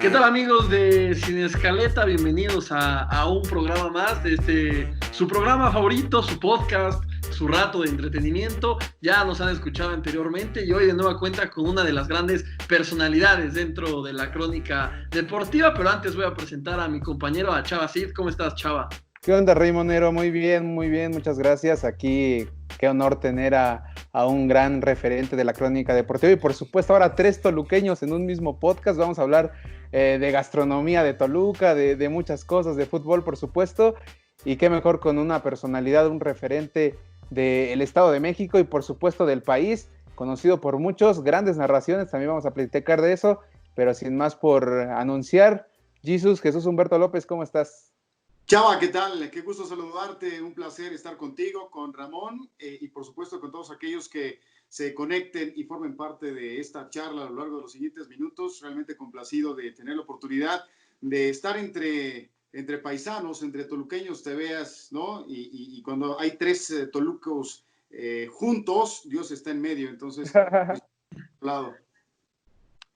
¿Qué tal, amigos de Sin Escaleta? Bienvenidos a un programa más de su programa favorito, su podcast, su rato de entretenimiento. Ya nos han escuchado anteriormente y hoy de nueva cuenta con una de las grandes personalidades dentro de la crónica deportiva, pero antes voy a presentar a mi compañero, a Chava Cid. ¿Cómo estás, Chava? ¿Qué onda, Rey Monero? Muy bien, muchas gracias. Aquí, qué honor tener a un gran referente de la crónica deportiva y por supuesto ahora 3 toluqueños en un mismo podcast. Vamos a hablar de gastronomía de Toluca, de muchas cosas, de fútbol por supuesto, y qué mejor con una personalidad, un referente del Estado de México y por supuesto del país, conocido por muchos, grandes narraciones, también vamos a platicar de eso, pero sin más por anunciar, Jesús Humberto López, ¿cómo estás? Chava, ¿qué tal? Qué gusto saludarte, un placer estar contigo, con Ramón y por supuesto con todos aquellos que se conecten y formen parte de esta charla a lo largo de los siguientes minutos. Realmente complacido de tener la oportunidad de estar entre paisanos, entre toluqueños, te veas, ¿no? Y cuando hay 3 tolucos juntos, Dios está en medio, entonces, pues, lado.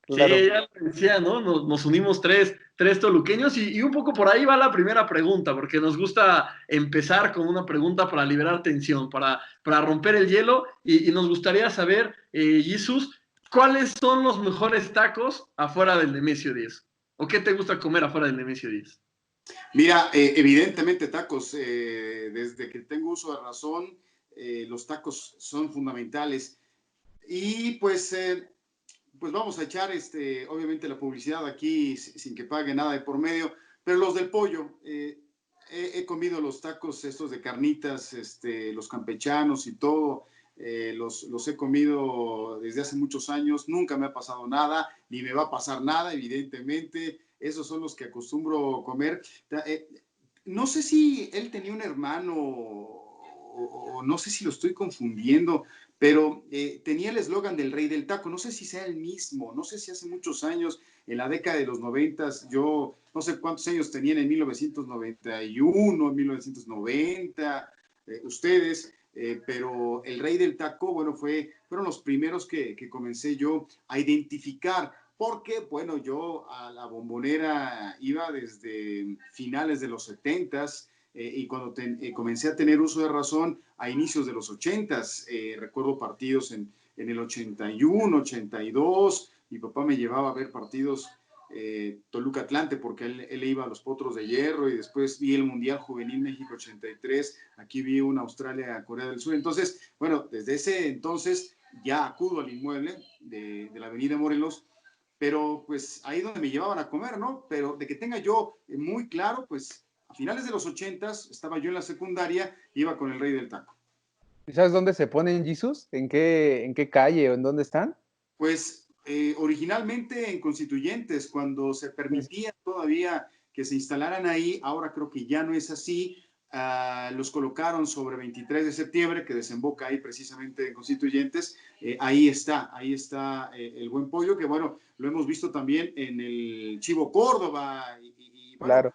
Claro. Sí, ya lo decía, ¿no? Nos unimos tres toluqueños y un poco por ahí va la primera pregunta, porque nos gusta empezar con una pregunta para liberar tensión, para romper el hielo y nos gustaría saber, Jesús, ¿cuáles son los mejores tacos afuera del Nemesio 10? ¿O qué te gusta comer afuera del Nemesio 10? Mira, evidentemente tacos, desde que tengo uso de razón, los tacos son fundamentales. Y pues vamos a echar obviamente la publicidad aquí sin que pague nada de por medio, pero los del pollo, he comido los tacos estos de carnitas, los campechanos y todo, los he comido desde hace muchos años, nunca me ha pasado nada, ni me va a pasar nada, evidentemente, esos son los que acostumbro comer. No sé si él tenía un hermano o no sé si lo estoy confundiendo, pero tenía el eslogan del Rey del Taco, no sé si sea el mismo, no sé si hace muchos años, en la década de los 90, yo no sé cuántos años tenían en 1991, en 1990, ustedes, pero el Rey del Taco, bueno, fueron los primeros que comencé yo a identificar, porque, bueno, yo a la Bombonera iba desde finales de los 70s, y cuando comencé a tener uso de razón a inicios de los 80s, recuerdo partidos en el 81, 82, mi papá me llevaba a ver partidos Toluca Atlante porque él iba a los Potros de Hierro y después vi el Mundial Juvenil México 83, aquí vi una Australia Corea del Sur, entonces, bueno, desde ese entonces ya acudo al inmueble de la avenida Morelos, pero pues ahí donde me llevaban a comer, ¿no? Pero de que tenga yo muy claro, pues a finales de los 80s estaba yo en la secundaria, iba con el Rey del Taco. ¿Sabes dónde se ponen, Jesús? ¿En qué calle o en dónde están? Pues originalmente en Constituyentes, cuando se permitía todavía que se instalaran ahí, ahora creo que ya no es así, los colocaron sobre 23 de septiembre, que desemboca ahí precisamente en Constituyentes, ahí está el buen pollo, que bueno, lo hemos visto también en el Chivo Córdoba, y bueno, Claro.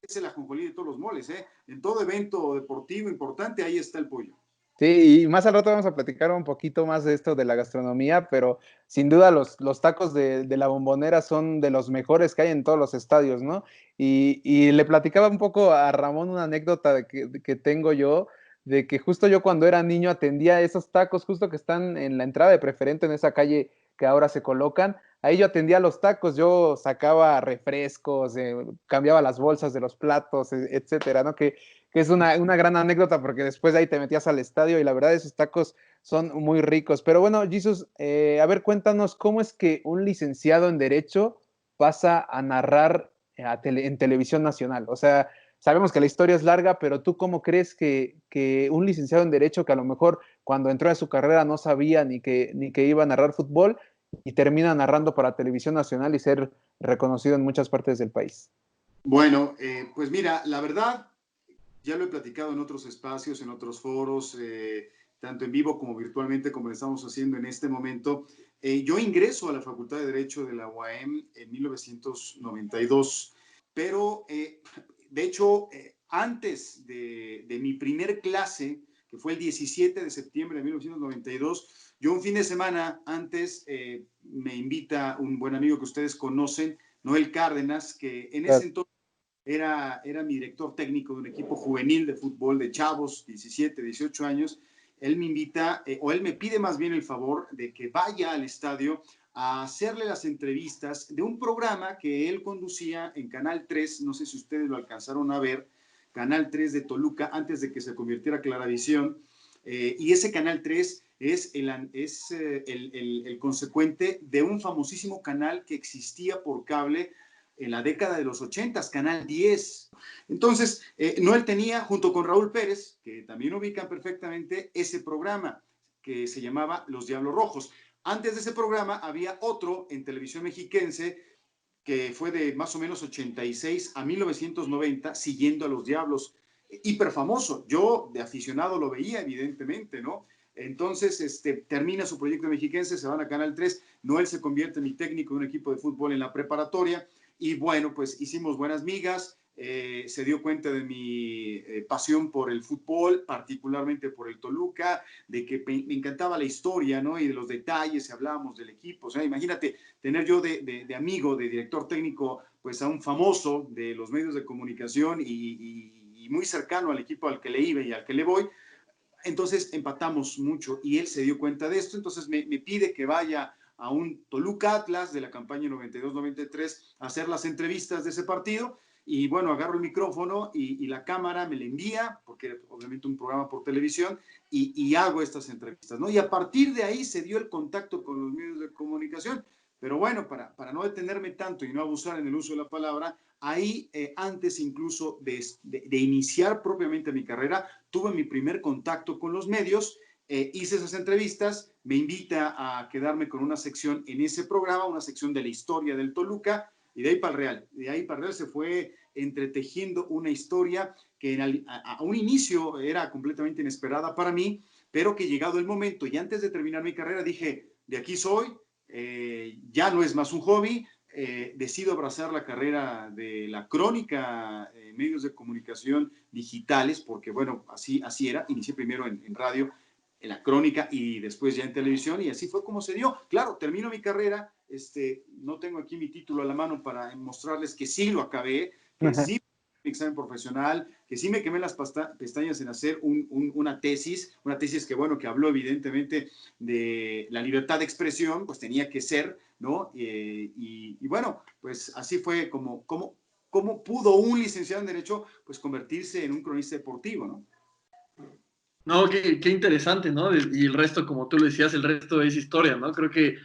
es el ajonjolí de todos los moles, en todo evento deportivo importante, ahí está el pollo. Sí, y más al rato vamos a platicar un poquito más de esto de la gastronomía, pero sin duda los tacos de la Bombonera son de los mejores que hay en todos los estadios, ¿no? Y le platicaba un poco a Ramón una anécdota que tengo yo, de que justo yo cuando era niño atendía esos tacos justo que están en la entrada de Preferente, en esa calle que ahora se colocan. Ahí yo atendía los tacos, yo sacaba refrescos, cambiaba las bolsas de los platos, etcétera, ¿no? Que es una gran anécdota porque después de ahí te metías al estadio y la verdad esos tacos son muy ricos. Pero bueno, Jesús, a ver, cuéntanos cómo es que un licenciado en Derecho pasa a narrar en televisión nacional. O sea, sabemos que la historia es larga, pero tú cómo crees que un licenciado en Derecho que a lo mejor cuando entró a su carrera no sabía ni que iba a narrar fútbol y termina narrando para televisión nacional y ser reconocido en muchas partes del país? Bueno, pues mira, la verdad, ya lo he platicado en otros espacios, en otros foros, tanto en vivo como virtualmente, como lo estamos haciendo en este momento. Yo ingreso a la Facultad de Derecho de la UAM en 1992, pero de hecho, antes de mi primer clase, que fue el 17 de septiembre de 1992, yo un fin de semana antes me invita un buen amigo que ustedes conocen, Noel Cárdenas, que en ese entonces era mi director técnico de un equipo juvenil de fútbol de chavos, 17, 18 años. Él me invita, o él me pide más bien el favor de que vaya al estadio a hacerle las entrevistas de un programa que él conducía en Canal 3, no sé si ustedes lo alcanzaron a ver, Canal 3 de Toluca, antes de que se convirtiera a Claravisión, y ese Canal 3 es el consecuente de un famosísimo canal que existía por cable en la década de los 80, Canal 10. Entonces, Noel tenía, junto con Raúl Pérez, que también ubican perfectamente, ese programa que se llamaba Los Diablos Rojos. Antes de ese programa había otro en televisión mexiquense que fue de más o menos 86 a 1990, siguiendo a los Diablos, hiper famoso. Yo de aficionado lo veía, evidentemente, ¿no? Entonces, termina su proyecto mexiquense, se van a Canal 3, Noel se convierte en mi técnico de un equipo de fútbol en la preparatoria, y bueno, pues hicimos buenas migas, se dio cuenta de mi pasión por el fútbol, particularmente por el Toluca, de que me encantaba la historia, ¿no? Y de los detalles, hablábamos del equipo. O sea, imagínate tener yo de amigo, de director técnico, pues a un famoso de los medios de comunicación y muy cercano al equipo al que le iba y al que le voy. Entonces empatamos mucho y él se dio cuenta de esto, entonces me pide que vaya a un Toluca Atlas de la campaña 92-93 a hacer las entrevistas de ese partido. Y bueno, agarro el micrófono y la cámara me la envía, porque obviamente un programa por televisión, y hago estas entrevistas, ¿no? Y a partir de ahí se dio el contacto con los medios de comunicación. Pero bueno, para no detenerme tanto y no abusar en el uso de la palabra, ahí antes incluso de iniciar propiamente mi carrera, tuve mi primer contacto con los medios, hice esas entrevistas, me invita a quedarme con una sección en ese programa, una sección de la historia del Toluca, y de ahí para el Real. De ahí para el Real se fue entretejiendo una historia que a un inicio era completamente inesperada para mí, pero que llegado el momento y antes de terminar mi carrera dije, de aquí soy, ya no es más un hobby, decido abrazar la carrera de la crónica, medios de comunicación digitales, porque bueno, así era, inicié primero en radio, en la crónica y después ya en televisión, y así fue como se dio. Claro, termino mi carrera, no tengo aquí mi título a la mano para mostrarles que sí lo acabé, que sí mi examen profesional, que sí me quemé las pestañas en hacer una tesis que bueno, que habló evidentemente de la libertad de expresión, pues tenía que ser, ¿no? Y bueno, pues así fue como pudo un licenciado en Derecho pues convertirse en un cronista deportivo, ¿no? No, qué interesante, ¿no? Y el resto, como tú lo decías, el resto es historia, ¿no? Creo que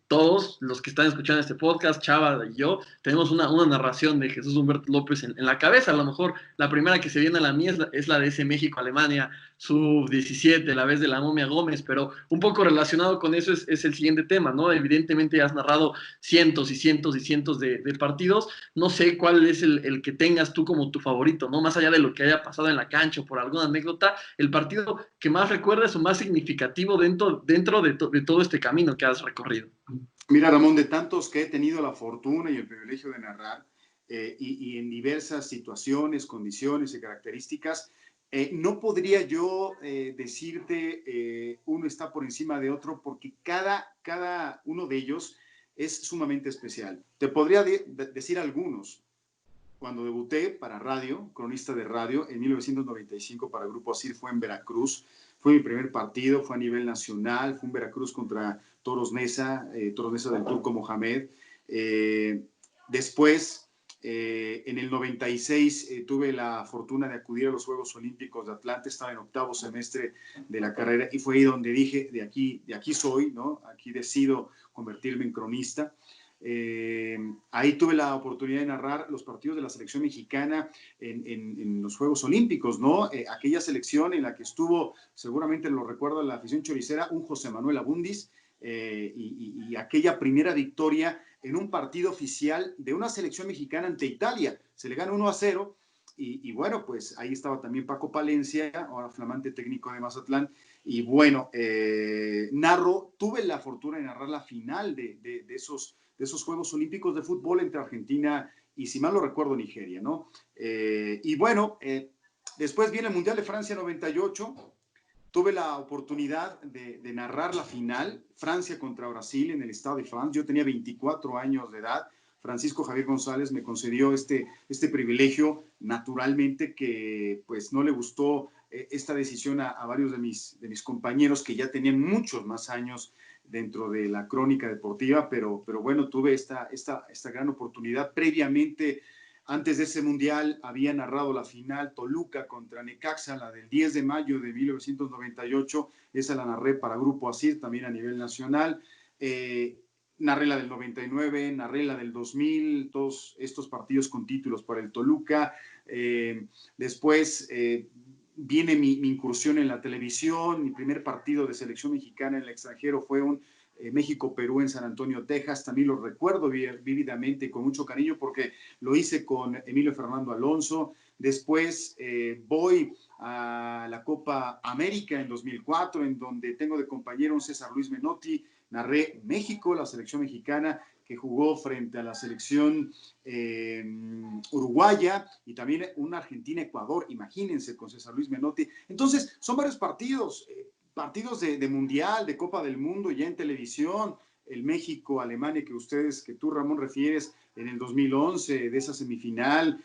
todos los que están escuchando este podcast, Chava y yo, tenemos una narración de Jesús Humberto López en la cabeza. A lo mejor la primera que se viene a la mía es la de ese México-Alemania, sub-17, la vez de la momia Gómez, pero un poco relacionado con eso es el siguiente tema, ¿no? Evidentemente has narrado cientos y cientos y cientos de partidos. No sé cuál es el que tengas tú como tu favorito, ¿no? Más allá de lo que haya pasado en la cancha o por alguna anécdota, el partido que más recuerdas o más significativo dentro de todo este camino que has recorrido. Mira, Ramón, de tantos que he tenido la fortuna y el privilegio de narrar, y en diversas situaciones, condiciones y características, no podría yo decirte uno está por encima de otro porque cada uno de ellos es sumamente especial. Te podría decir algunos. Cuando debuté para radio, cronista de radio, en 1995 para Grupo ASIR fue en Veracruz. Fue mi primer partido, fue a nivel nacional, fue en Veracruz contra Toros Neza del Turco Mohamed. Después, en el 96, tuve la fortuna de acudir a los Juegos Olímpicos de Atlanta, estaba en octavo semestre de la carrera y fue ahí donde dije, de aquí soy, ¿no? Aquí decido convertirme en cronista. Ahí tuve la oportunidad de narrar los partidos de la selección mexicana en los Juegos Olímpicos, ¿no? Aquella selección en la que estuvo, seguramente lo recuerdo, la afición choricera, un José Manuel Abundis, y aquella primera victoria en un partido oficial de una selección mexicana ante Italia. Se le gana 1-0 y bueno, pues ahí estaba también Paco Palencia, ahora flamante técnico de Mazatlán. Y bueno, tuve la fortuna de narrar la final de esos Juegos Olímpicos de fútbol entre Argentina y, si mal no recuerdo, Nigeria, ¿no? Y bueno, después viene el Mundial de Francia 98, tuve la oportunidad de narrar la final, Francia contra Brasil en el Stade de France. Yo tenía 24 años de edad, Francisco Javier González me concedió este privilegio, naturalmente que pues no le gustó esta decisión a varios de mis compañeros que ya tenían muchos más años dentro de la crónica deportiva, pero bueno, tuve esta gran oportunidad. Previamente, antes de ese mundial, había narrado la final Toluca contra Necaxa, la del 10 de mayo de 1998, esa la narré para Grupo ASIR, también a nivel nacional. Narré la del 99, narré la del 2000, todos estos partidos con títulos para el Toluca. Después viene mi incursión en la televisión. Mi primer partido de selección mexicana en el extranjero fue un México-Perú en San Antonio, Texas. También lo recuerdo vívidamente y con mucho cariño porque lo hice con Emilio Fernando Alonso. Después voy a la Copa América en 2004, en donde tengo de compañero un César Luis Menotti. Narré México, la selección mexicana que jugó frente a la selección uruguaya, y también una Argentina-Ecuador, imagínense, con César Luis Menotti. Entonces, son varios partidos de Mundial, de Copa del Mundo, ya en televisión, el México-Alemania que tú, Ramón, refieres en el 2011, de esa semifinal,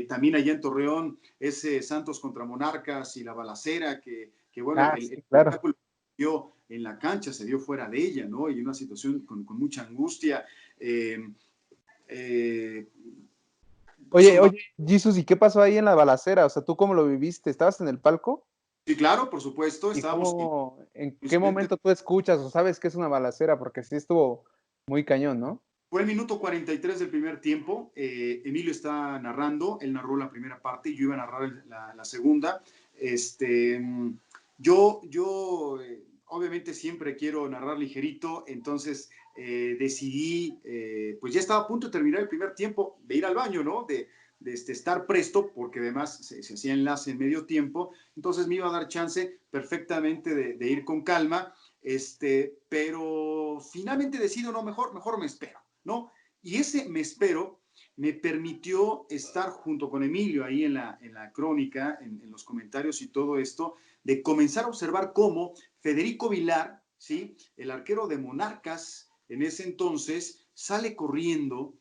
también allá en Torreón, ese Santos contra Monarcas y la balacera, que bueno, Sí, el claro. espectáculo se dio en la cancha, se dio fuera de ella, ¿no? Y una situación con mucha angustia. Oye, Jesús, ¿y qué pasó ahí en la balacera? O sea, ¿tú cómo lo viviste? ¿Estabas en el palco? Sí, claro, por supuesto, ¿Y estábamos en qué incidente. momento tú escuchas o sabes que es una balacera? Porque sí estuvo muy cañón, ¿no? Fue el minuto 43 del primer tiempo. Emilio está narrando, él narró la primera parte y yo iba a narrar la segunda. Yo obviamente siempre quiero narrar ligerito, entonces decidí, pues ya estaba a punto de terminar el primer tiempo, de ir al baño, ¿no? De estar presto, porque además se hacía enlace en medio tiempo, entonces me iba a dar chance perfectamente de ir con calma, pero finalmente decido, no, mejor me espero, ¿no? Y ese me espero me permitió estar junto con Emilio ahí en la crónica, en los comentarios y todo esto, de comenzar a observar cómo Federico Vilar, ¿sí?, el arquero de Monarcas en ese entonces, sale corriendo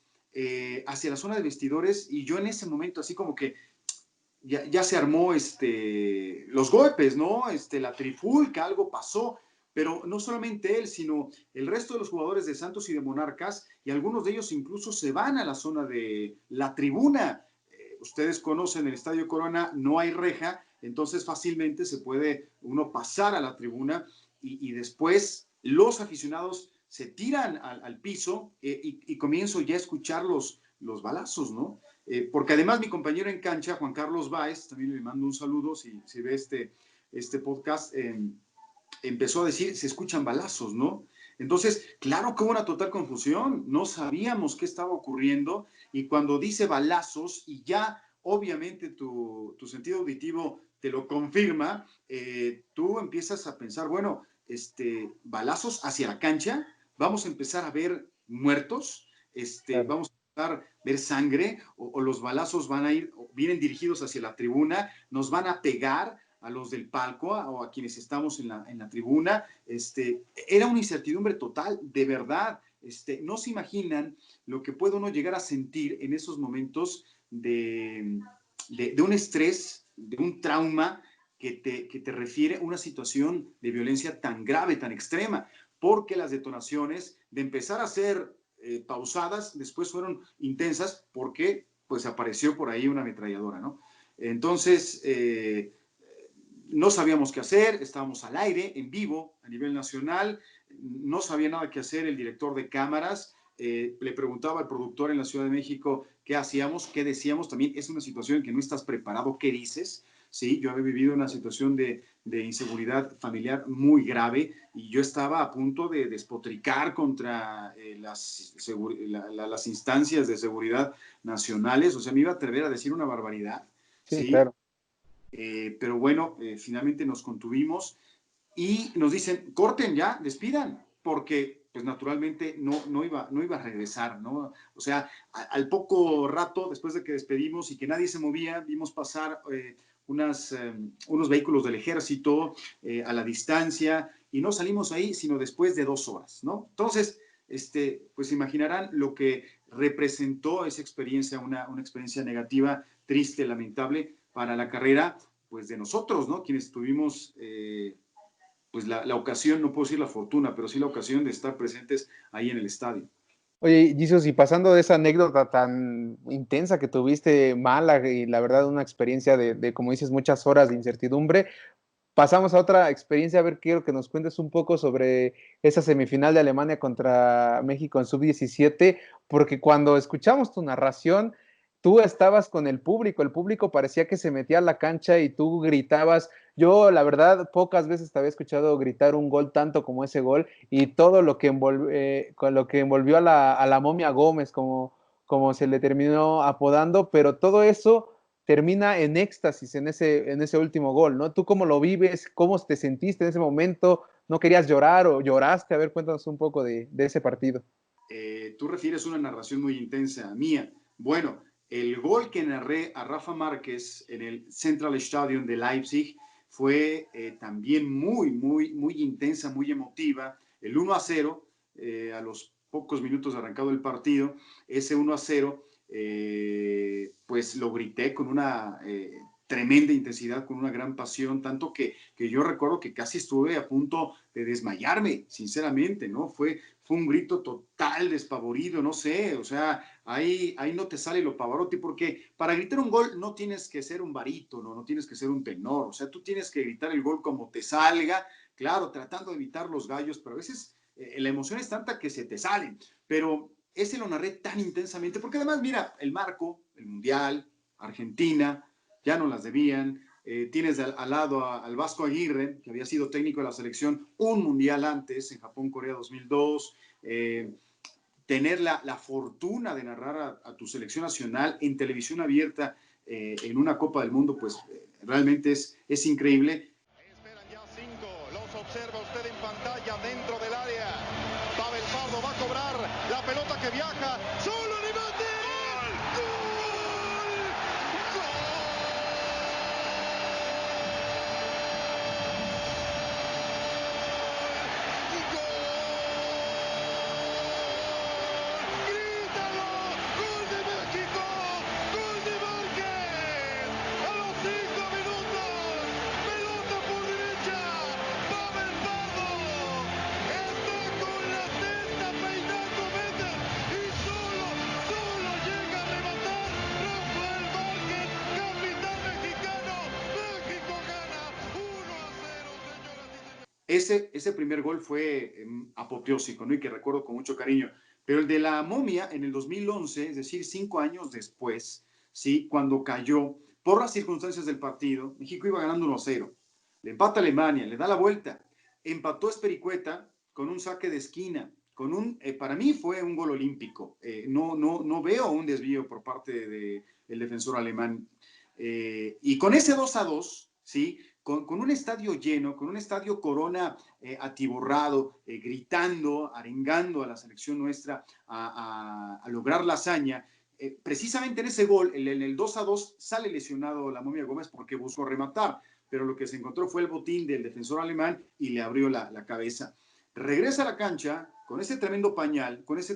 hacia la zona de vestidores, y yo en ese momento así como que ya se armó los golpes, ¿no? La trifulca, algo pasó, pero no solamente él, sino el resto de los jugadores de Santos y de Monarcas, y algunos de ellos incluso se van a la zona de la tribuna. Ustedes conocen el Estadio Corona, no hay reja, entonces fácilmente se puede uno pasar a la tribuna, y después los aficionados se tiran al piso, y comienzo ya a escuchar los balazos, ¿no? Porque además mi compañero en cancha, Juan Carlos Báez, también le mando un saludo si ve este podcast, empezó a decir, se escuchan balazos, ¿no? Entonces, claro que hubo una total confusión, no sabíamos qué estaba ocurriendo, y cuando dice balazos, y ya obviamente tu sentido auditivo te lo confirma, tú empiezas a pensar, bueno, balazos hacia la cancha, vamos a empezar a ver muertos, Claro. vamos a ver sangre, o los balazos vienen dirigidos hacia la tribuna, nos van a pegar a los del palco o a quienes estamos en la tribuna. Era una incertidumbre total, de verdad. No se imaginan lo que puede uno llegar a sentir en esos momentos de un estrés, de un trauma que te refiere a una situación de violencia tan grave, tan extrema, porque las detonaciones, de empezar a ser pausadas, después fueron intensas, porque pues apareció por ahí una ametralladora, ¿no? Entonces, no sabíamos qué hacer, estábamos al aire, en vivo, a nivel nacional, no sabía nada que hacer el director de cámaras, le preguntaba al productor en la Ciudad de México qué hacíamos, qué decíamos. También es una situación en que no estás preparado, ¿qué dices? Sí, yo había vivido una situación de inseguridad familiar muy grave, y yo estaba a punto de despotricar contra las instancias de seguridad nacionales, o sea, me iba a atrever a decir una barbaridad, Sí, ¿sí? claro. Pero bueno, finalmente nos contuvimos y nos dicen, corten ya, despidan, porque pues naturalmente no iba a regresar, ¿no? O sea, al poco rato, después de que despedimos y que nadie se movía, vimos pasar unos vehículos del ejército a la distancia, y no salimos ahí sino después de 2 horas, ¿no? Entonces, pues imaginarán lo que representó esa experiencia, una experiencia negativa, triste, lamentable para la carrera, pues de nosotros, ¿no? Quienes tuvimos pues la ocasión, no puedo decir la fortuna, pero sí la ocasión de estar presentes ahí en el estadio. Oye, Jesus, y pasando de esa anécdota tan intensa que tuviste, mala, y la verdad una experiencia de, como dices, muchas horas de incertidumbre, pasamos a otra experiencia. A ver, quiero que nos cuentes un poco sobre esa semifinal de Alemania contra México en sub-17, porque cuando escuchamos tu narración, tú estabas con el público parecía que se metía a la cancha y tú gritabas. Yo, la verdad, pocas veces te había escuchado gritar un gol tanto como ese gol, y todo lo que, con lo que envolvió a la momia Gómez, como se le terminó apodando, pero todo eso termina en éxtasis en ese último gol, ¿no? ¿Tú cómo lo vives? ¿Cómo te sentiste en ese momento? ¿No querías llorar o lloraste? A ver, cuéntanos un poco de ese partido. Tú refieres una narración muy intensa mía. Bueno, el gol que narré a Rafa Márquez en el Central Stadium de Leipzig fue también muy intensa, muy emotiva. El 1-0, a los pocos minutos de arrancado el partido, ese 1-0, pues lo grité con una tremenda intensidad, con una gran pasión, tanto que yo recuerdo que casi estuve a punto de desmayarme, sinceramente, ¿no? Fue un grito total, despavorido, no sé, o sea, ahí no te sale lo Pavarotti, porque para gritar un gol no tienes que ser un barítono, no tienes que ser un tenor, o sea, tú tienes que gritar el gol como te salga, claro, tratando de evitar los gallos, pero a veces la emoción es tanta que se te salen, pero ese lo narré tan intensamente, porque además, mira, el marco, el Mundial, Argentina, ya no las debían. Tienes al lado al Vasco Aguirre, que había sido técnico de la selección un mundial antes, en Japón-Corea 2002. Tener la fortuna de narrar a tu selección nacional en televisión abierta en una Copa del Mundo, pues realmente es increíble. Ahí esperan ya 5, los observa usted en pantalla dentro del área. Pavel Pardo va a cobrar la pelota que viaja, solo remate. Ese primer gol fue apoteósico, ¿no? Y que recuerdo con mucho cariño. Pero el de la momia en el 2011, es decir, 5 años después, ¿sí? Cuando cayó, por las circunstancias del partido, México iba ganando 1-0. Le empata Alemania, le da la vuelta. Empató Espericueta con un saque de esquina. Para mí fue un gol olímpico. No veo un desvío por parte del defensor alemán. Y con ese 2-2, ¿sí? Con un estadio lleno, con un estadio Corona atiborrado, gritando, arengando a la selección nuestra a lograr la hazaña. Precisamente en ese gol, en el 2-2, sale lesionado la momia Gómez porque buscó rematar, pero lo que se encontró fue el botín del defensor alemán y le abrió la cabeza. Regresa a la cancha con ese tremendo pañal, con ese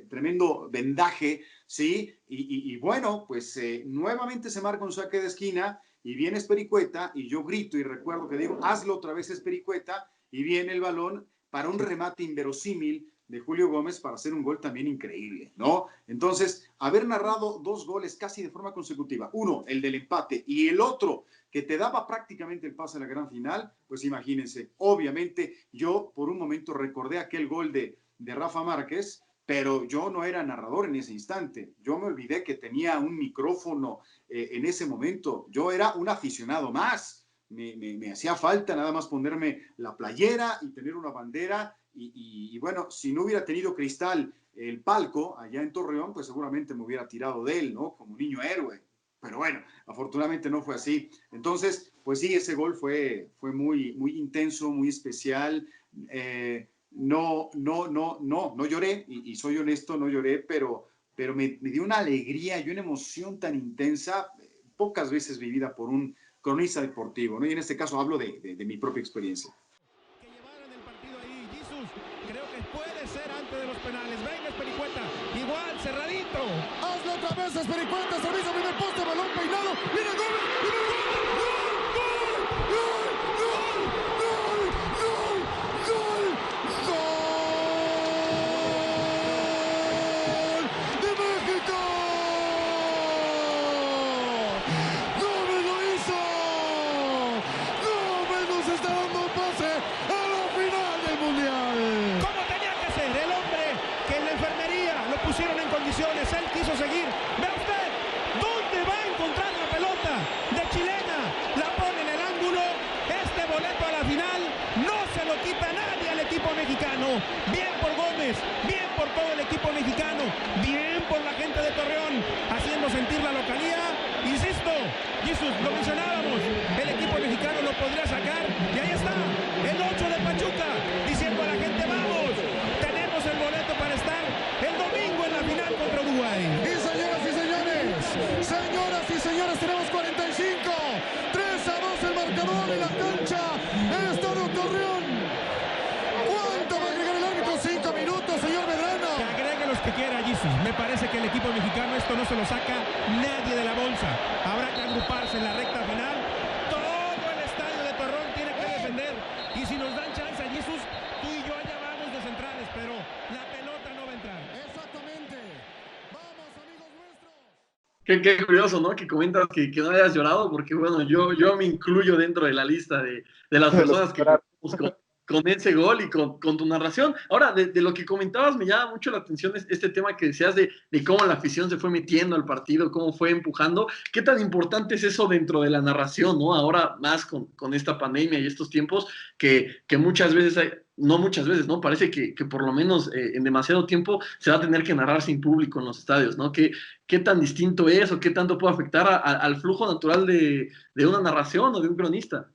tremendo vendaje, ¿sí? Y bueno, pues nuevamente se marca un saque de esquina y viene Espericueta y yo grito y recuerdo que digo, hazlo otra vez Espericueta, y viene el balón para un remate inverosímil de Julio Gómez para hacer un gol también increíble, ¿no? Entonces, haber narrado 2 goles casi de forma consecutiva, uno, el del empate, y el otro, que te daba prácticamente el pase a la gran final, pues imagínense, obviamente yo por un momento recordé aquel gol de Rafa Márquez, pero yo no era narrador en ese instante. Yo me olvidé que tenía un micrófono en ese momento. Yo era un aficionado más. Me hacía falta nada más ponerme la playera y tener una bandera. Y bueno, si no hubiera tenido Cristal el palco allá en Torreón, pues seguramente me hubiera tirado de él, ¿no? Como niño héroe. Pero bueno, afortunadamente no fue así. Entonces, pues sí, ese gol fue muy intenso, muy especial. No lloré, y soy honesto, no lloré, pero me dio una alegría y una emoción tan intensa, pocas veces vivida por un cronista deportivo, ¿no? Y en este caso hablo de mi propia experiencia. Que llevaron el partido ahí, Jesus, creo que puede ser antes de los penales. venga Espericueta, igual, cerradito. Hazlo otra vez, Espericueta, servicio, primer poste, balón peinado, viene el gol, viene el gol, él quiso seguir. Ve usted, ¿dónde va a encontrar la pelota? De chilena, la pone en el ángulo. Este boleto a la final no se lo quita nadie al equipo mexicano. Bien por Gómez, bien por todo el equipo mexicano, bien por la gente de Torreón, haciendo sentir la localía. Insisto, Jesús, lo mencionábamos, el equipo mexicano lo podría sacar. Y ahí está, el 8 de Pachuca, diciendo a la gente, vamos, tenemos el boleto para estar el domingo en la final contra Uruguay. Y señoras y señores, tenemos 45, 3-2 el marcador en la cancha, el Estadio Torreón. ¿Cuánto va a agregar el árbitro? 5 minutos, señor Medrano. Que agregue los que quiera, Jesús. Me parece que el equipo mexicano esto no se lo saca nadie de la bolsa. Habrá que agruparse en la recta final. Todo el estadio de Torreón tiene que defender. Y si nos dan chance, Jesús, tú y yo allá vamos de centrales, pero la pelota no va a entrar. Exactamente. Vamos, amigos nuestros. Qué curioso, ¿no? Que comentas que no hayas llorado, porque bueno, yo me incluyo dentro de la lista de las personas que con ese gol y con tu narración. Ahora, de lo que comentabas, me llama mucho la atención este tema que decías de cómo la afición se fue metiendo al partido, cómo fue empujando. ¿Qué tan importante es eso dentro de la narración, ¿no? Ahora más con esta pandemia y estos tiempos que muchas veces no muchas veces, ¿no? Parece que por lo menos en demasiado tiempo se va a tener que narrar sin público en los estadios, ¿no? ¿Qué tan distinto es o qué tanto puede afectar al flujo natural de una narración o de un cronista?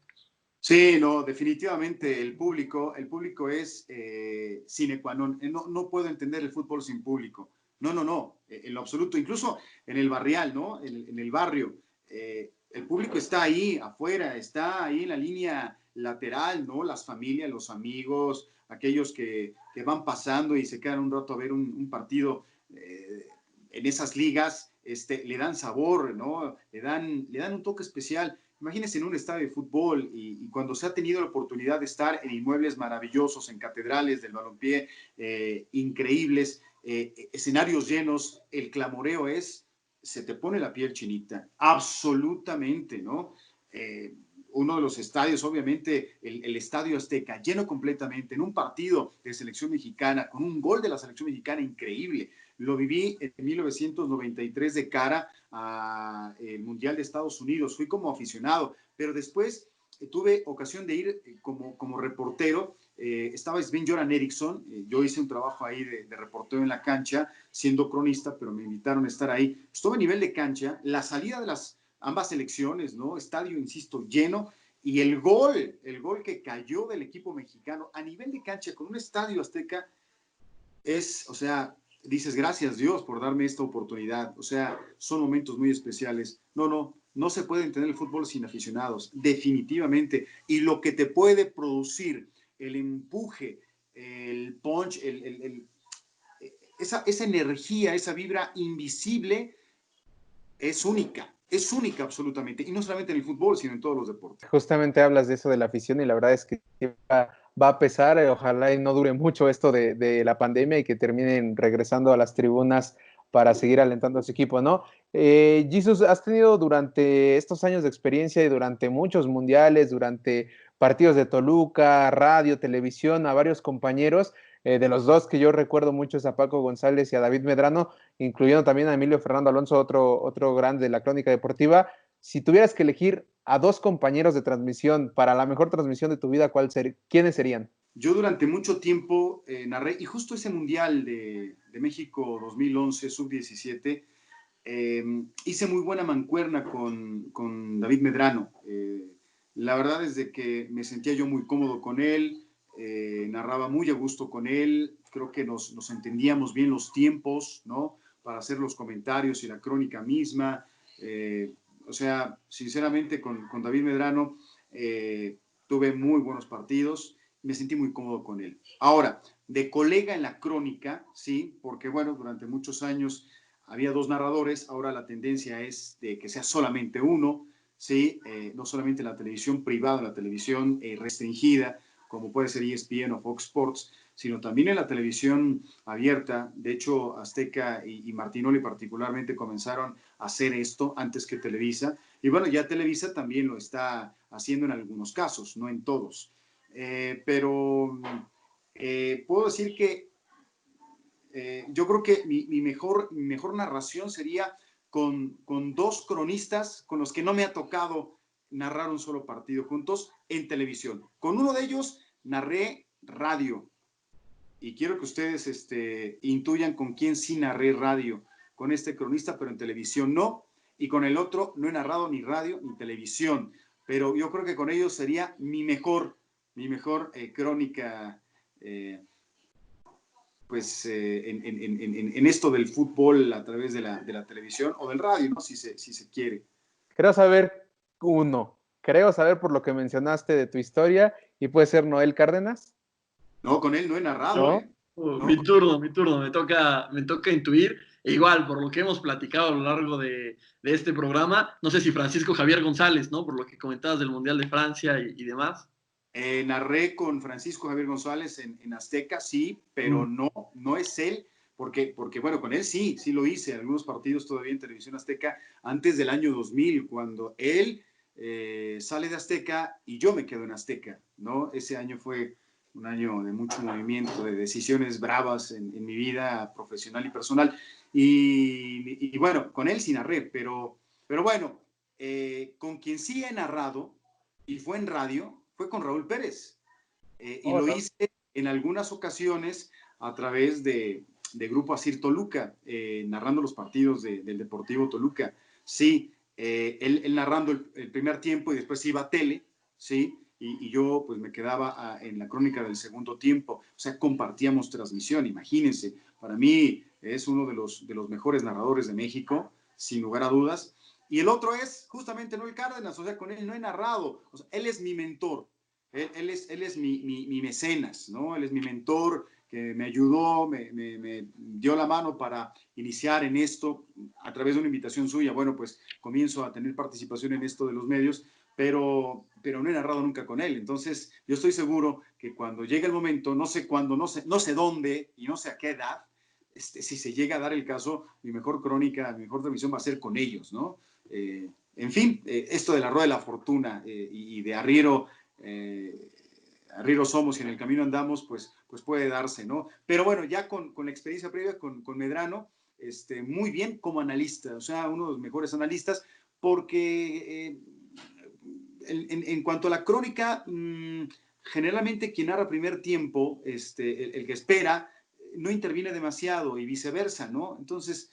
Sí, no, definitivamente el público es sine qua non. No puedo entender el fútbol sin público. No, en lo absoluto. Incluso en el barrial, ¿no? En el barrio. El público está ahí afuera, está ahí en la línea lateral, ¿no? Las familias, los amigos, aquellos que van pasando y se quedan un rato a ver un partido en esas ligas, le dan sabor, ¿no? Le dan un toque especial. Imagínense en un estadio de fútbol y cuando se ha tenido la oportunidad de estar en inmuebles maravillosos, en catedrales del balompié increíbles, escenarios llenos, el clamoreo se te pone la piel chinita, absolutamente, ¿no? Uno de los estadios, obviamente, el Estadio Azteca, lleno completamente, en un partido de selección mexicana, con un gol de la selección mexicana increíble. Lo viví en 1993 de cara al Mundial de Estados Unidos. Fui como aficionado, pero después tuve ocasión de ir como reportero. Estaba Sven-Göran Eriksson. Yo hice un trabajo ahí de reportero en la cancha, siendo cronista, pero me invitaron a estar ahí. Estuve a nivel de cancha, la salida de ambas selecciones, ¿no? Estadio, insisto, lleno. Y el gol que cayó del equipo mexicano a nivel de cancha con un Estadio Azteca o sea, dices, gracias Dios por darme esta oportunidad. O sea, son momentos muy especiales. No se puede entender el fútbol sin aficionados, definitivamente. Y lo que te puede producir, el empuje, el punch, esa energía, esa vibra invisible, es única absolutamente. Y no solamente en el fútbol, sino en todos los deportes. Justamente hablas de eso de la afición y la verdad es que va a pesar, ojalá y no dure mucho esto de la pandemia y que terminen regresando a las tribunas para seguir alentando a su equipo, ¿no? Jesus, has tenido durante estos años de experiencia y durante muchos mundiales, durante partidos de Toluca, radio, televisión, a varios compañeros, de los dos que yo recuerdo mucho es a Paco González y a David Medrano, incluyendo también a Emilio Fernando Alonso, otro grande de la crónica deportiva. Si tuvieras que elegir a dos compañeros de transmisión para la mejor transmisión de tu vida, ¿quiénes serían? Yo durante mucho tiempo narré, y justo ese Mundial de México 2011, sub-17, hice muy buena mancuerna con David Medrano. La verdad es de que me sentía yo muy cómodo con él, narraba muy a gusto con él, creo que nos entendíamos bien los tiempos, ¿no? Para hacer los comentarios y la crónica misma. O sea, sinceramente con David Medrano tuve muy buenos partidos me sentí muy cómodo con él. Ahora, de colega en la crónica, sí, porque bueno, durante muchos años había 2 narradores, ahora la tendencia es de que sea solamente uno, sí, no solamente en la televisión privada, en la televisión restringida, como puede ser ESPN o Fox Sports, sino también en la televisión abierta. De hecho, Azteca y Martinoli particularmente comenzaron a hacer esto antes que Televisa. Y bueno, ya Televisa también lo está haciendo en algunos casos, no en todos. Pero puedo decir que yo creo que mi mejor narración sería con 2 cronistas con los que no me ha tocado narrar un solo partido juntos en televisión. Con uno de ellos narré radio. Y quiero que ustedes intuyan con quién sí narré radio. Con este cronista, pero en televisión no. Y con el otro no he narrado ni radio ni televisión. Pero yo creo que con ellos sería mi mejor crónica, en esto del fútbol a través de la televisión o del radio, ¿no? Si se quiere. Creo saber por lo que mencionaste de tu historia, y puede ser Noel Cárdenas. No, con él no he narrado. ¿No? No. Mi turno, me toca intuir. E igual, por lo que hemos platicado a lo largo de este programa, no sé si Francisco Javier González, ¿no? Por lo que comentabas del Mundial de Francia y demás. Narré con Francisco Javier González en Azteca, sí, pero no es él, porque bueno, con él sí lo hice, algunos partidos todavía en Televisión Azteca, antes del año 2000, cuando él sale de Azteca y yo me quedo en Azteca, ¿no? Ese año fue un año de mucho movimiento, de decisiones bravas en mi vida profesional y personal, y bueno, con él sí narré, pero bueno, con quien sí he narrado, y fue en radio, fue con Raúl Pérez. Y lo hice en algunas ocasiones a través de Grupo Asir Toluca, narrando los partidos del Deportivo Toluca. Sí, él narrando el primer tiempo y después iba a tele, sí, y yo pues me quedaba en la crónica del segundo tiempo. O sea, compartíamos transmisión, imagínense. Para mí es uno de los mejores narradores de México, sin lugar a dudas. Y el otro es justamente Noel Cárdenas, o sea, con él no he narrado, o sea, él es mi mentor, él es mi mecenas, ¿no? Él es mi mentor que me ayudó, me dio la mano para iniciar en esto a través de una invitación suya. Bueno, pues comienzo a tener participación en esto de los medios, pero no he narrado nunca con él. Entonces, yo estoy seguro que cuando llegue el momento, no sé cuándo, no sé dónde y no sé a qué edad, si se llega a dar el caso, mi mejor crónica, mi mejor transmisión va a ser con ellos, ¿no? En fin, esto de la rueda de la fortuna y de arriero somos y en el camino andamos, pues puede darse, ¿no? Pero bueno, ya con la experiencia previa con Medrano, muy bien como analista, o sea, uno de los mejores analistas, porque en cuanto a la crónica, generalmente quien narra primer tiempo, el que espera, no interviene demasiado y viceversa, ¿no? Entonces,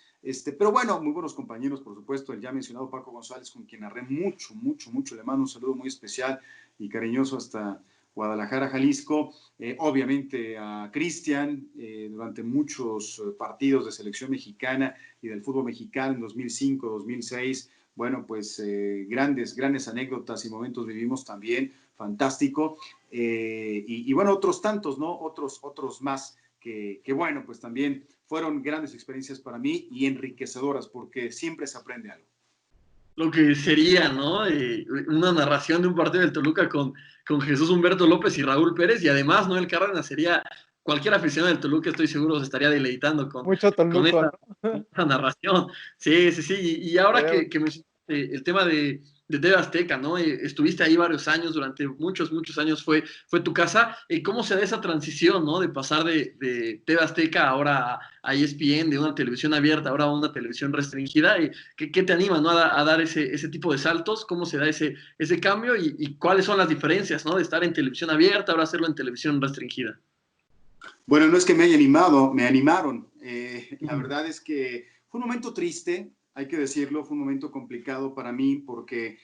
pero bueno, muy buenos compañeros, por supuesto, el ya mencionado Paco González, con quien narré mucho, le mando un saludo muy especial y cariñoso hasta Guadalajara, Jalisco, obviamente a Cristian, durante muchos partidos de selección mexicana y del fútbol mexicano en 2005, 2006, bueno, pues grandes anécdotas y momentos vivimos también, fantástico, y bueno, otros tantos, ¿no? Otros más que bueno, pues también fueron grandes experiencias para mí y enriquecedoras, porque siempre se aprende algo. Lo que sería, ¿no? Una narración de un partido del Toluca con Jesús Humberto López y Raúl Pérez, y además Noel Cárdenas sería, cualquier aficionado del Toluca estoy seguro se estaría deleitando con esta narración. Sí, y ahora que mencionaste el tema de TV Azteca, ¿no? Estuviste ahí varios años, durante muchos años fue tu casa. ¿Cómo se da esa transición, ¿no? De pasar de TV Azteca ahora a ESPN, de una televisión abierta ahora a una televisión restringida? ¿Qué te anima, ¿no? a dar ese tipo de saltos? ¿Cómo se da ese cambio? ¿Y cuáles son las diferencias, ¿no? De estar en televisión abierta, ahora hacerlo en televisión restringida. Bueno, no es que me haya animado, me animaron. La verdad es que fue un momento triste, hay que decirlo, fue un momento complicado para mí porque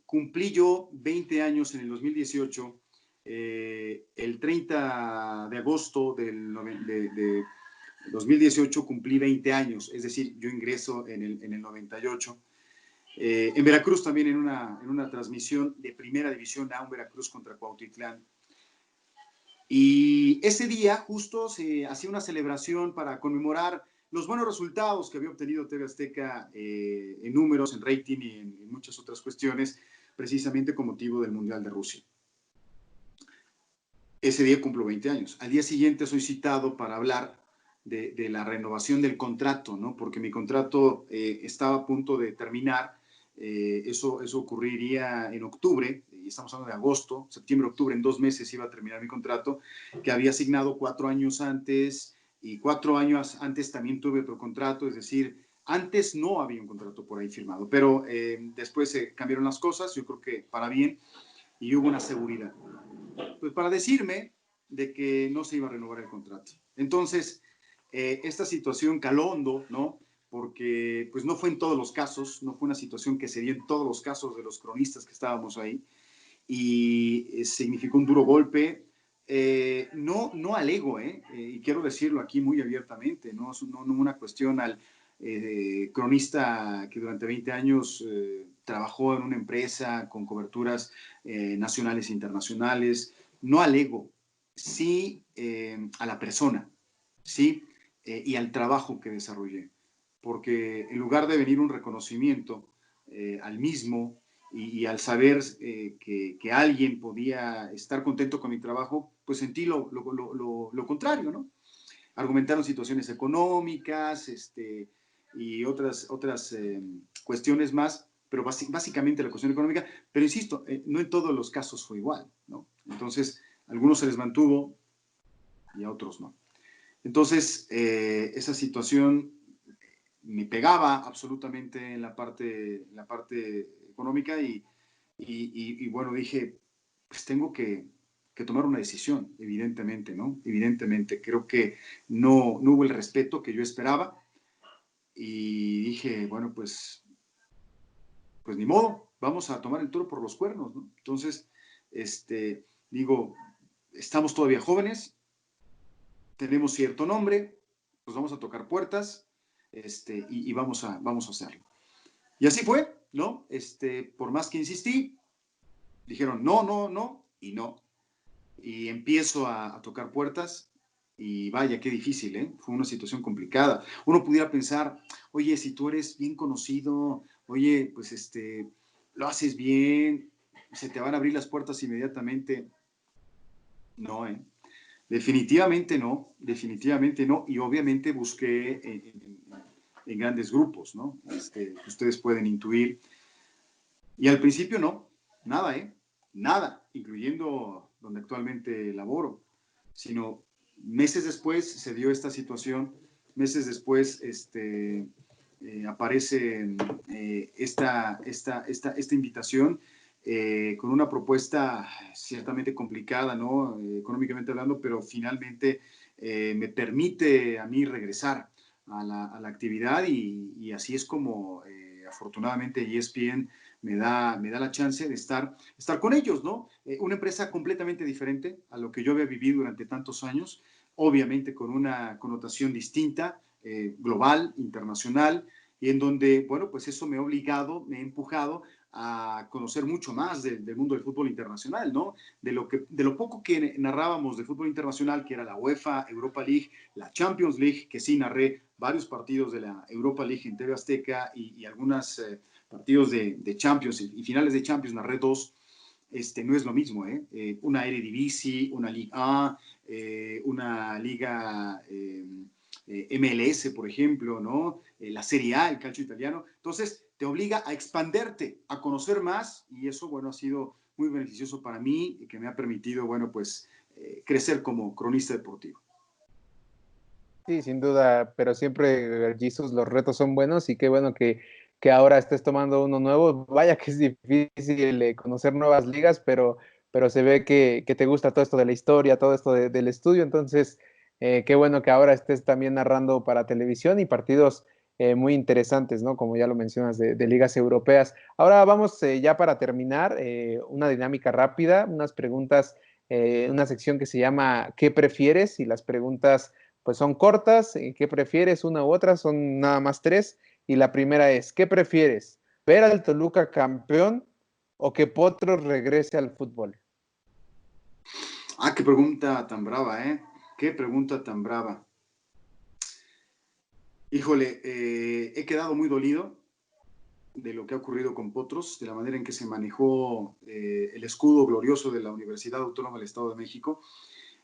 cumplí yo 20 años en el 2018, el 30 de agosto de 2018 cumplí 20 años, es decir, yo ingreso en el 98. En Veracruz también en una transmisión de Primera División A, un Veracruz contra Cuautitlán. Y ese día justo se hacía una celebración para conmemorar los buenos resultados que había obtenido TV Azteca en números, en rating y en muchas otras cuestiones, precisamente con motivo del Mundial de Rusia. Ese día cumplo 20 años. Al día siguiente soy citado para hablar de la renovación del contrato, ¿no? Porque mi contrato estaba a punto de terminar. Eso ocurriría en octubre, y estamos hablando de agosto, septiembre, octubre, en 2 meses iba a terminar mi contrato, que había asignado 4 años antes, y 4 años antes también tuve otro contrato, es decir, antes no había un contrato por ahí firmado, pero después se cambiaron las cosas, yo creo que para bien, y hubo una seguridad. Pues para decirme de que no se iba a renovar el contrato. Entonces, esta situación caló hondo, ¿no? Porque pues no fue en todos los casos, no fue una situación que se dio en todos los casos de los cronistas que estábamos ahí, y significó un duro golpe. No al ego, y quiero decirlo aquí muy abiertamente, no una cuestión al cronista que durante 20 años trabajó en una empresa con coberturas nacionales e internacionales, no al ego, sí a la persona, sí, y al trabajo que desarrollé. Porque en lugar de venir un reconocimiento al mismo y al saber que alguien podía estar contento con mi trabajo, pues sentí lo contrario, ¿no? Argumentaron situaciones económicas y otras cuestiones más, pero básicamente la cuestión económica, pero insisto, no en todos los casos fue igual, ¿no? Entonces, a algunos se les mantuvo y a otros no. Entonces, esa situación me pegaba absolutamente en la parte económica y bueno, dije, pues tengo que tomar una decisión, evidentemente, ¿no? Evidentemente, creo que no hubo el respeto que yo esperaba y dije, bueno, pues ni modo, vamos a tomar el toro por los cuernos, ¿no? Entonces, digo, estamos todavía jóvenes, tenemos cierto nombre, pues vamos a tocar puertas, y vamos a hacerlo. Y así fue, ¿no? Por más que insistí, dijeron no, y no. Y empiezo a tocar puertas y vaya, qué difícil, ¿eh? Fue una situación complicada. Uno pudiera pensar, oye, si tú eres bien conocido, oye, pues lo haces bien, se te van a abrir las puertas inmediatamente. No, definitivamente no, y obviamente busqué en grandes grupos, ¿no? Que ustedes pueden intuir. Y al principio no, nada, nada, incluyendo donde actualmente laboro, sino meses después se dio esta situación, meses después aparece esta invitación con una propuesta ciertamente complicada, ¿no? Económicamente hablando, pero finalmente me permite a mí regresar a la actividad y así es como afortunadamente ESPN me da la chance de estar con ellos, ¿no? Una empresa completamente diferente a lo que yo había vivido durante tantos años, obviamente con una connotación distinta, global, internacional, y en donde, bueno, pues eso me ha obligado, me ha empujado a conocer mucho más del mundo del fútbol internacional, ¿no? De lo poco que narrábamos de fútbol internacional, que era la UEFA Europa League, la Champions League, que sí narré varios partidos de la Europa League en TV Azteca y algunos partidos de Champions y finales de Champions, narré 2. No es lo mismo, una Eredivisie, una Liga A, una Liga MLS, por ejemplo, ¿no? La Serie A, el calcio italiano. Entonces, te obliga a expanderte, a conocer más, y eso, bueno, ha sido muy beneficioso para mí y que me ha permitido, bueno, pues, crecer como cronista deportivo. Sí, sin duda, pero siempre, Jesus, los retos son buenos y qué bueno que ahora estés tomando uno nuevo. Vaya que es difícil conocer nuevas ligas, pero se ve que te gusta todo esto de la historia, todo esto del estudio, entonces qué bueno que ahora estés también narrando para televisión y partidos muy interesantes, ¿no? Como ya lo mencionas, de ligas europeas. Ahora vamos ya para terminar, una dinámica rápida, unas preguntas, una sección que se llama ¿qué prefieres? Y las preguntas pues son cortas. ¿Qué prefieres? Una u otra, son nada más 3. Y la primera es, ¿qué prefieres? ¿Ver al Toluca campeón o que Potros regrese al fútbol? Qué pregunta tan brava, ¿eh? Qué pregunta tan brava. Híjole, he quedado muy dolido de lo que ha ocurrido con Potros, de la manera en que se manejó el escudo glorioso de la Universidad Autónoma del Estado de México.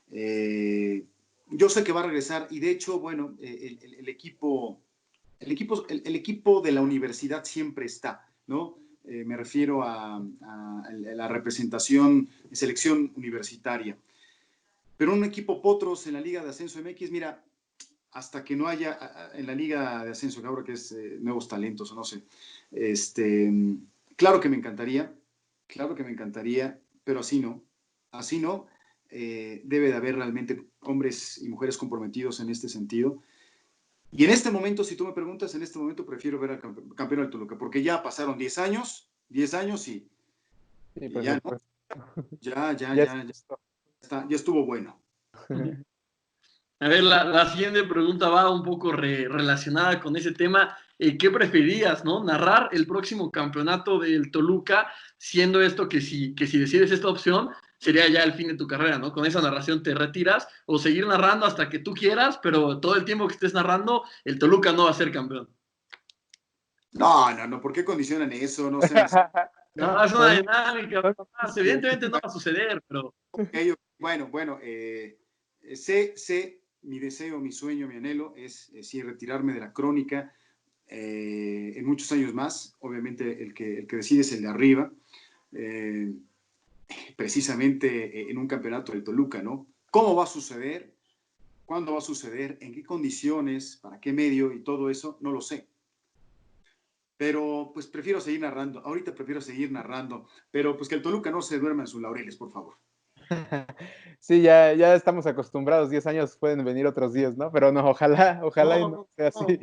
Yo sé que va a regresar y de hecho, bueno, el equipo de la universidad siempre está, ¿no? Me refiero a la representación, selección universitaria. Pero un equipo Potros en la Liga de Ascenso MX, mira, hasta que no haya en la Liga de Ascenso, que ahora que es nuevos talentos o no sé, claro que me encantaría, pero así no, debe de haber realmente hombres y mujeres comprometidos en este sentido. Y en este momento, si tú me preguntas, en este momento prefiero ver al campeón del Toluca, porque ya pasaron 10 años y Sí, ya, ¿no? Ya estuvo bueno. A ver, la siguiente pregunta va un poco relacionada con ese tema. ¿Qué preferirías, no? ¿Narrar el próximo campeonato del Toluca, siendo esto que si decides esta opción, sería ya el fin de tu carrera, ¿no? Con esa narración te retiras, o seguir narrando hasta que tú quieras, pero todo el tiempo que estés narrando, el Toluca no va a ser campeón? No, ¿por qué condicionan eso? No sé. No, es una dinámica. Evidentemente no va a suceder, pero... Bueno, sé mi deseo, mi sueño, mi anhelo es sí retirarme de la crónica en muchos años más. Obviamente el que decide es el de arriba, precisamente en un campeonato del Toluca, ¿no? ¿Cómo va a suceder? ¿Cuándo va a suceder? ¿En qué condiciones? ¿Para qué medio? Y todo eso, no lo sé. Pero pues prefiero seguir narrando. Ahorita prefiero seguir narrando. Pero pues que el Toluca no se duerma en sus laureles, por favor. Sí, ya estamos acostumbrados, 10 años pueden venir otros días, ¿no? Pero no, ojalá y no sea así.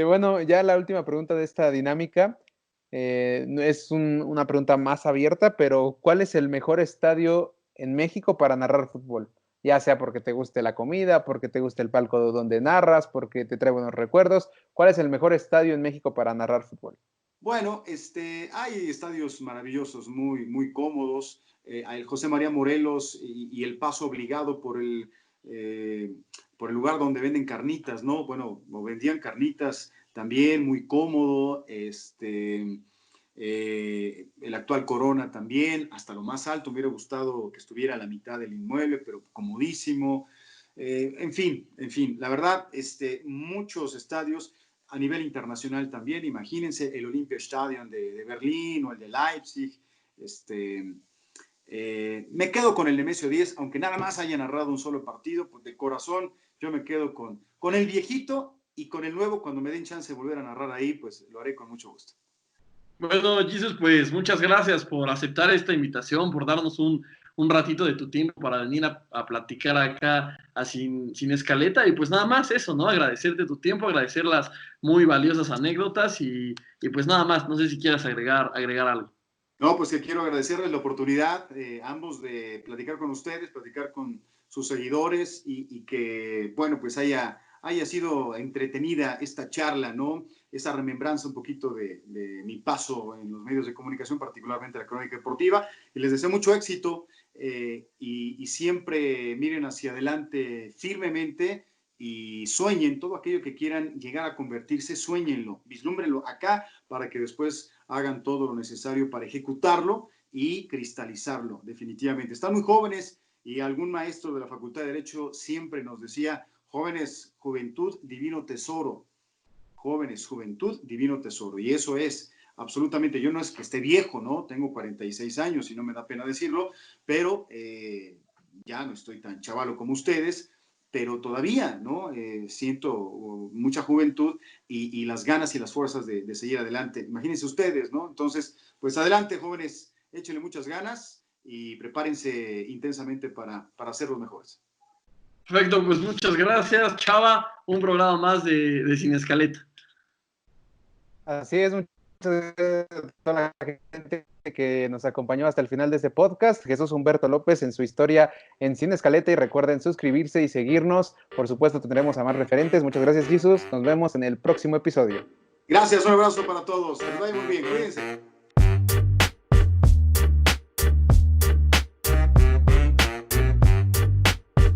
Bueno, ya la última pregunta de esta dinámica es una pregunta más abierta, pero ¿cuál es el mejor estadio en México para narrar fútbol? Ya sea porque te guste la comida, porque te guste el palco donde narras, porque te trae buenos recuerdos. ¿Cuál es el mejor estadio en México para narrar fútbol? Bueno, hay estadios maravillosos, muy, muy cómodos. El José María Morelos y el paso obligado por el lugar donde venden carnitas, ¿no? Bueno, o vendían carnitas también, muy cómodo. El actual Corona también, hasta lo más alto. Me hubiera gustado que estuviera a la mitad del inmueble, pero comodísimo. En fin, la verdad, muchos estadios a nivel internacional también. Imagínense el Olympiastadion de Berlín o el de Leipzig. Me quedo con el Nemesio 10, aunque nada más haya narrado un solo partido, pues de corazón yo me quedo con el viejito, y con el nuevo, cuando me den chance de volver a narrar ahí, pues lo haré con mucho gusto. Bueno, Jesus, pues muchas gracias por aceptar esta invitación, por darnos un ratito de tu tiempo para venir a platicar acá sin escaleta. Y pues nada más eso, ¿no? Agradecerte tu tiempo, agradecer las muy valiosas anécdotas y pues nada más. No sé si quieras agregar algo. No, pues que quiero agradecerles la oportunidad, ambos, de platicar con ustedes, platicar con sus seguidores y que, bueno, pues haya sido entretenida esta charla, ¿no? Esa remembranza un poquito de mi paso en los medios de comunicación, particularmente la crónica deportiva, y les deseo mucho éxito y siempre miren hacia adelante firmemente y sueñen todo aquello que quieran llegar a convertirse, sueñenlo, vislúmbrenlo acá para que después hagan todo lo necesario para ejecutarlo y cristalizarlo, definitivamente. Están muy jóvenes y algún maestro de la Facultad de Derecho siempre nos decía: jóvenes, juventud, divino tesoro. Jóvenes, juventud, divino tesoro. Y eso es absolutamente, yo no es que esté viejo, ¿no? Tengo 46 años y no me da pena decirlo, pero ya no estoy tan chavalo como ustedes, pero todavía, ¿no? Siento mucha juventud y las ganas y las fuerzas de seguir adelante. Imagínense ustedes, ¿no? Entonces, pues adelante, jóvenes, échenle muchas ganas y prepárense intensamente para ser los mejores. Perfecto, pues muchas gracias, Chava. Un programa más de Sin Escaleta. Así es, muchas gracias a toda la gente que nos acompañó hasta el final de este podcast. Jesús Humberto López en su historia en Sin Escaleta, y recuerden suscribirse y seguirnos. Por supuesto, tendremos a más referentes. Muchas gracias, Jesús. Nos vemos en el próximo episodio. Gracias, un abrazo para todos. Que les vaya muy bien, cuídense.